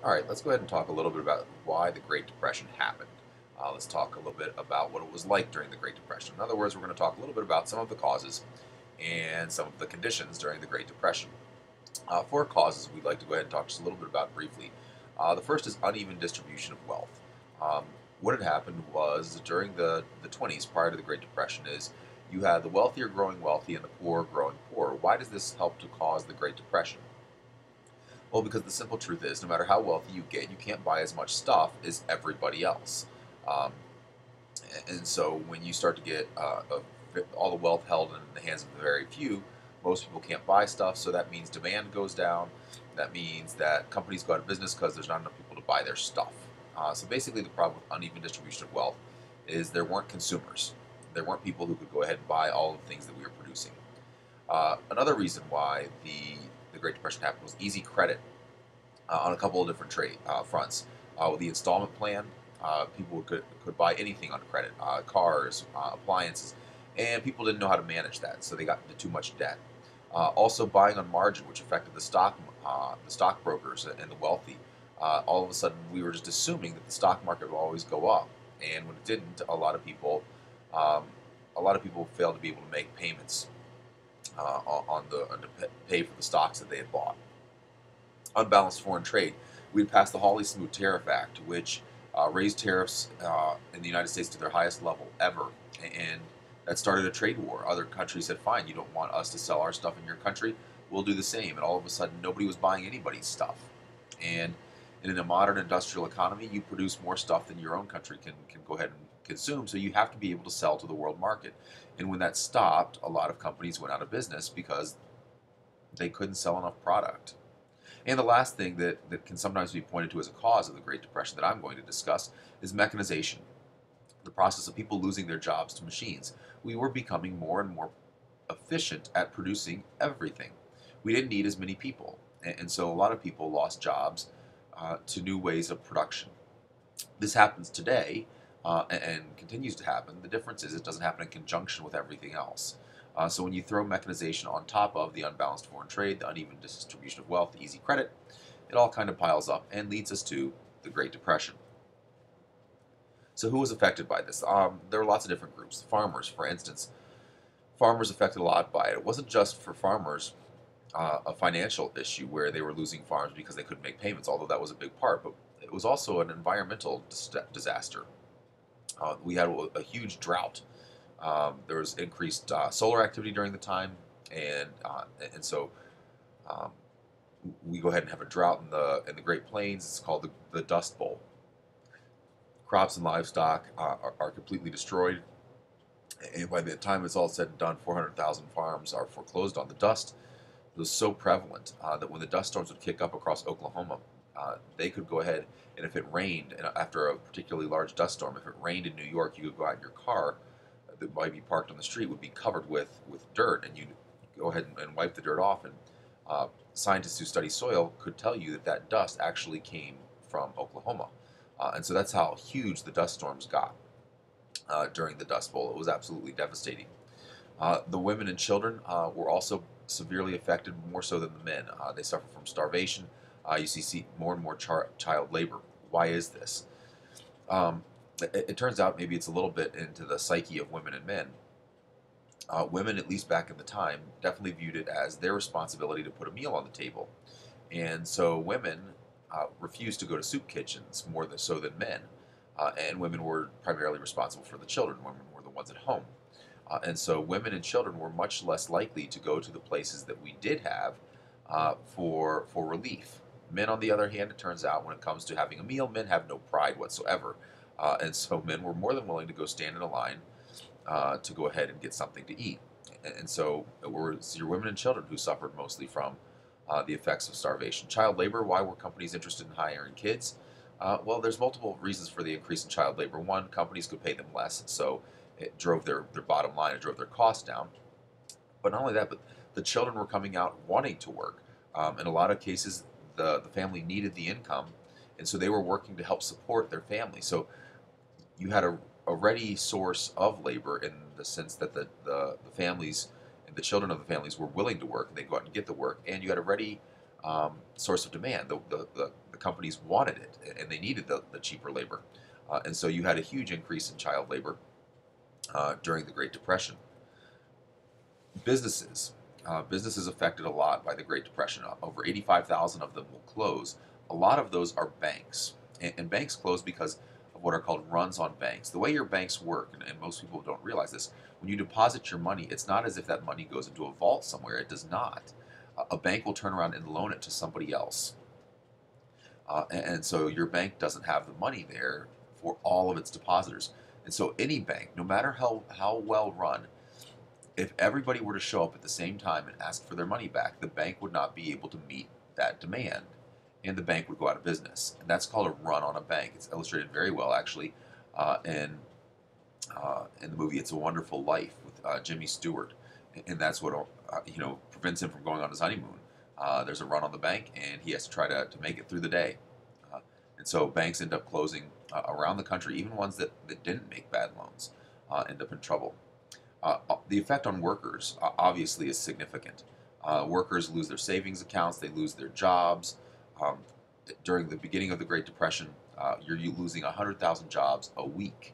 All right, let's go ahead and talk a little bit about why the Great Depression happened. Let's talk a little bit about what it was like during the Great Depression. In other words, we're going to talk a little bit about some of the causes and some of the conditions during the Great Depression. For causes, we'd like to go ahead and talk just a little bit about briefly. The first is uneven distribution of wealth. Um, what had happened was during the 20s, prior to the Great Depression, is you had the wealthier growing wealthy and the poor growing poor. Why does this help to cause the Great Depression? Well, because the simple truth is, no matter how wealthy you get, you can't buy as much stuff as everybody else. Um, and so when you start to get all the wealth held in the hands of the very few, most people can't buy stuff. So that means demand goes down. That means that companies go out of business because there's not enough people to buy their stuff. So basically, the problem with uneven distribution of wealth is there weren't consumers. There weren't people who could go ahead and buy all of the things that we were producing. Another reason why the Great Depression happened was easy credit on a couple of different trade fronts. With the installment plan, people could buy anything on credit, cars, appliances, and people didn't know how to manage that, so they got into too much debt. Also, buying on margin, which affected the stockbrokers and the wealthy. All of a sudden, we were just assuming that the stock market would always go up, and when it didn't, um, a lot of people failed to be able to make payments to pay for the stocks that they had bought. Unbalanced foreign trade. We passed the Hawley-Smoot Tariff Act, which raised tariffs in the United States to their highest level ever, and that started a trade war. Other countries said, "Fine, you don't want us to sell our stuff in your country, we'll do the same." And all of a sudden, nobody was buying anybody's stuff. And in a modern industrial economy, you produce more stuff than your own country can go ahead and consume. So you have to be able to sell to the world market. And when that stopped, a lot of companies went out of business because they couldn't sell enough product. And the last thing that can sometimes be pointed to as a cause of the Great Depression that I'm going to discuss is mechanization, the process of people losing their jobs to machines. We were becoming more and more efficient at producing everything. We didn't need as many people. And so a lot of people lost jobs to new ways of production. This happens today and continues to happen. The difference is it doesn't happen in conjunction with everything else. So when you throw mechanization on top of the unbalanced foreign trade, the uneven distribution of wealth, the easy credit, it all kind of piles up and leads us to the Great Depression. So who was affected by this? There were lots of different groups. Farmers, for instance, farmers affected a lot by it. It wasn't just for farmers a financial issue where they were losing farms because they couldn't make payments, although that was a big part, but it was also an environmental disaster. We had a huge drought. There was increased solar activity during the time, and so um, we go ahead and have a drought in the Great Plains. It's called the Dust Bowl. Crops and livestock are completely destroyed, and by the time it's all said and done, 400,000 farms are foreclosed on. The dust was so prevalent that when the dust storms would kick up across Oklahoma, they could go ahead and if it rained, and after a particularly large dust storm, if it rained in New York, you could go out in your car that might be parked on the street would be covered with dirt, and you'd go ahead and wipe the dirt off. And scientists who study soil could tell you that that dust actually came from Oklahoma. And so that's how huge the dust storms got during the Dust Bowl. It was absolutely devastating. The women and children were also severely affected, more so than the men. They suffer from starvation. You see more and more child labor. Why is this? Um, it turns out maybe it's a little bit into the psyche of women and men. Women, at least back in the time, definitely viewed it as their responsibility to put a meal on the table. And so women refused to go to soup kitchens more than so than men. And women were primarily responsible for the children. Women were the ones at home. And so women and children were much less likely to go to the places that we did have for relief. Men, on the other hand, it turns out when it comes to having a meal, men have no pride whatsoever. And so men were more than willing to go stand in a line to go ahead and get something to eat. And so it was your women and children who suffered mostly from the effects of starvation. Child labor, why were companies interested in hiring kids? Well, there's multiple reasons for the increase in child labor. One, companies could pay them less, so it drove their bottom line, it drove their costs down. But not only that, but the children were coming out wanting to work. In a lot of cases, the family needed the income, and so they were working to help support their family. So you had a ready source of labor in the sense that the families and the children of the families were willing to work, and they'd go out and get the work, and you had a ready source of demand. The companies wanted it, and they needed the cheaper labor. And so you had a huge increase in child labor during the Great Depression. Businesses. Businesses affected a lot by the Great Depression. Over 85,000 of them will close. A lot of those are banks. And banks close because of what are called runs on banks. The way your banks work, and most people don't realize this, when you deposit your money, it's not as if that money goes into a vault somewhere. It does not. A bank will turn around and loan it to somebody else. And so your bank doesn't have the money there for all of its depositors. And so any bank, no matter how well run, if everybody were to show up at the same time and ask for their money back, the bank would not be able to meet that demand, and the bank would go out of business. And that's called a run on a bank. It's illustrated very well, actually, in the movie "It's a Wonderful Life" with Jimmy Stewart, and that's what prevents him from going on his honeymoon. There's a run on the bank, and he has to try to make it through the day. And so banks end up closing around the country. Even ones that didn't make bad loans end up in trouble. The effect on workers obviously is significant. Workers lose their savings accounts, they lose their jobs. During the beginning of the Great Depression, you're losing 100,000 jobs a week.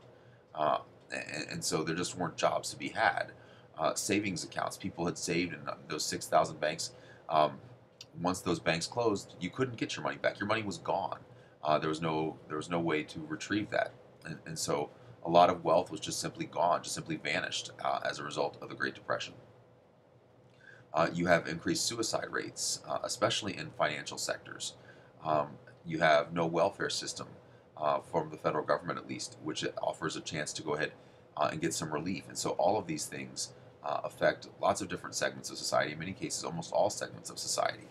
And so there just weren't jobs to be had. Savings accounts, people had saved in those 6,000 banks. Once those banks closed, you couldn't get your money back. Your money was gone. There was no way to retrieve that. And so a lot of wealth was just simply gone, just simply vanished as a result of the Great Depression. You have increased suicide rates, especially in financial sectors. You have no welfare system from the federal government, at least, which offers a chance to go ahead and get some relief. And so all of these things affect lots of different segments of society, in many cases, almost all segments of society.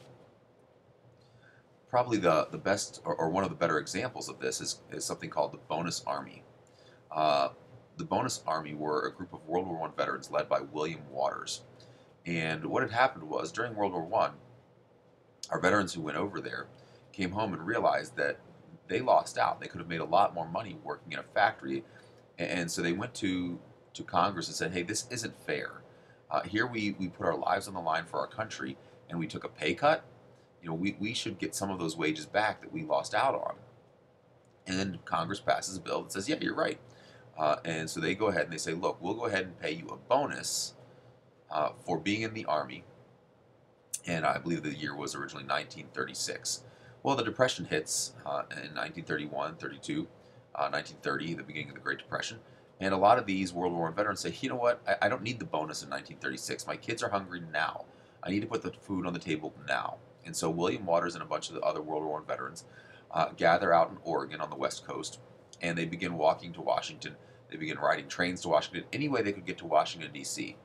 Probably the best, or one of the better examples of this is something called the Bonus Army. The Bonus Army were a group of World War I veterans led by William Waters. And what had happened was, during World War I, our veterans who went over there came home and realized that they lost out. They could have made a lot more money working in a factory. And so they went to Congress and said, hey, this isn't fair. Here we put our lives on the line for our country, and we took a pay cut. We should get some of those wages back that we lost out on. And then Congress passes a bill that says, yeah, you're right. And so they go ahead and they say, look, we'll go ahead and pay you a bonus for being in the Army. And I believe the year was originally 1936. Well, the Depression hits in 1931, 32, 1930, the beginning of the Great Depression. And a lot of these World War I veterans say, you know what, I don't need the bonus in 1936. My kids are hungry now. I need to put the food on the table now. And so William Waters and a bunch of the other World War I veterans gather out in Oregon on the West Coast, and they begin walking to Washington. They begin riding trains to Washington, any way they could get to Washington, D.C.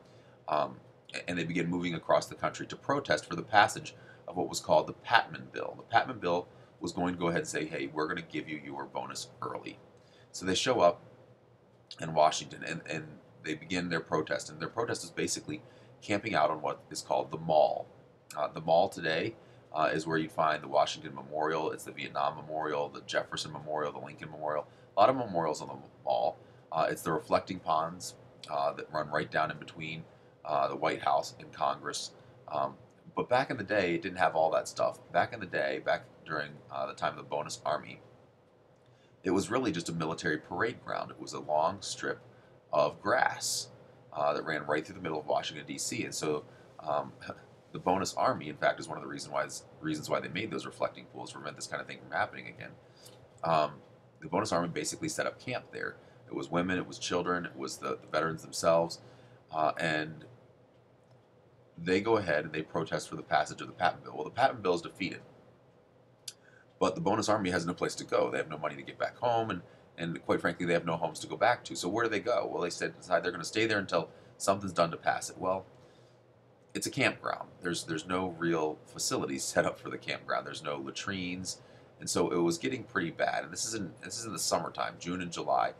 And they begin moving across the country to protest for the passage of what was called the Patman Bill. The Patman Bill was going to go ahead and say, hey, we're going to give you your bonus early. So they show up in Washington, and they begin their protest. And their protest is basically camping out on what is called the Mall. The Mall today is where you find the Washington Memorial, it's the Vietnam Memorial, the Jefferson Memorial, the Lincoln Memorial, a lot of memorials on the Mall. It's the reflecting ponds that run right down in between the White House and Congress. But back in the day, it didn't have all that stuff. Back in the day, back during the time of the Bonus Army, it was really just a military parade ground. It was a long strip of grass that ran right through the middle of Washington, D.C. And so the Bonus Army, in fact, is one of the reasons why they made those reflecting pools to prevent this kind of thing from happening again. The Bonus Army basically set up camp there. It was women, it was children, it was the veterans themselves, and they go ahead and they protest for the passage of the Patman Bill. Well, the Patman Bill is defeated, but the Bonus Army has no place to go. They have no money to get back home, and quite frankly, they have no homes to go back to. So where do they go? Well, they decide they're going to stay there until something's done to pass it. Well, it's a campground. There's no real facilities set up for the campground. There's no latrines, and so it was getting pretty bad. And this is in the summertime, June and July.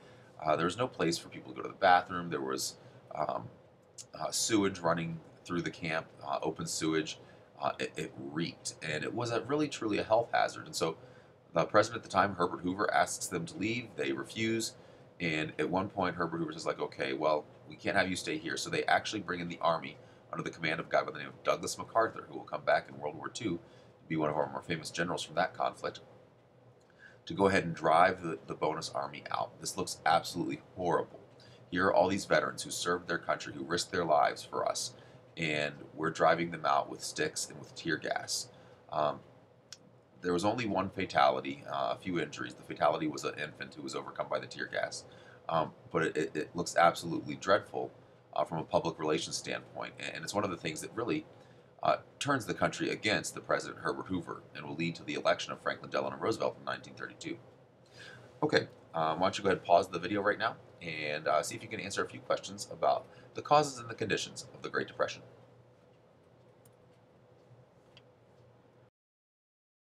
There was no place for people to go to the bathroom. There was sewage running through the camp, open sewage. It reeked, and it was really truly a health hazard. And so the president at the time, Herbert Hoover, asks them to leave. They refuse, and at one point Herbert Hoover says, like, okay, well, we can't have you stay here. So they actually bring in the Army under the command of a guy by the name of Douglas MacArthur, who will come back in World War II to be one of our more famous generals from that conflict. to go ahead and drive the bonus army out. This looks absolutely horrible. Here are all these veterans who served their country, who risked their lives for us, and we're driving them out with sticks and with tear gas. Um, there was only one fatality, a few injuries. The fatality was an infant who was overcome by the tear gas. But it looks absolutely dreadful from a public relations standpoint, and it's one of the things that really turns the country against the President Herbert Hoover and will lead to the election of Franklin Delano Roosevelt in 1932. Okay, why don't you go ahead and pause the video right now and see if you can answer a few questions about the causes and the conditions of the Great Depression.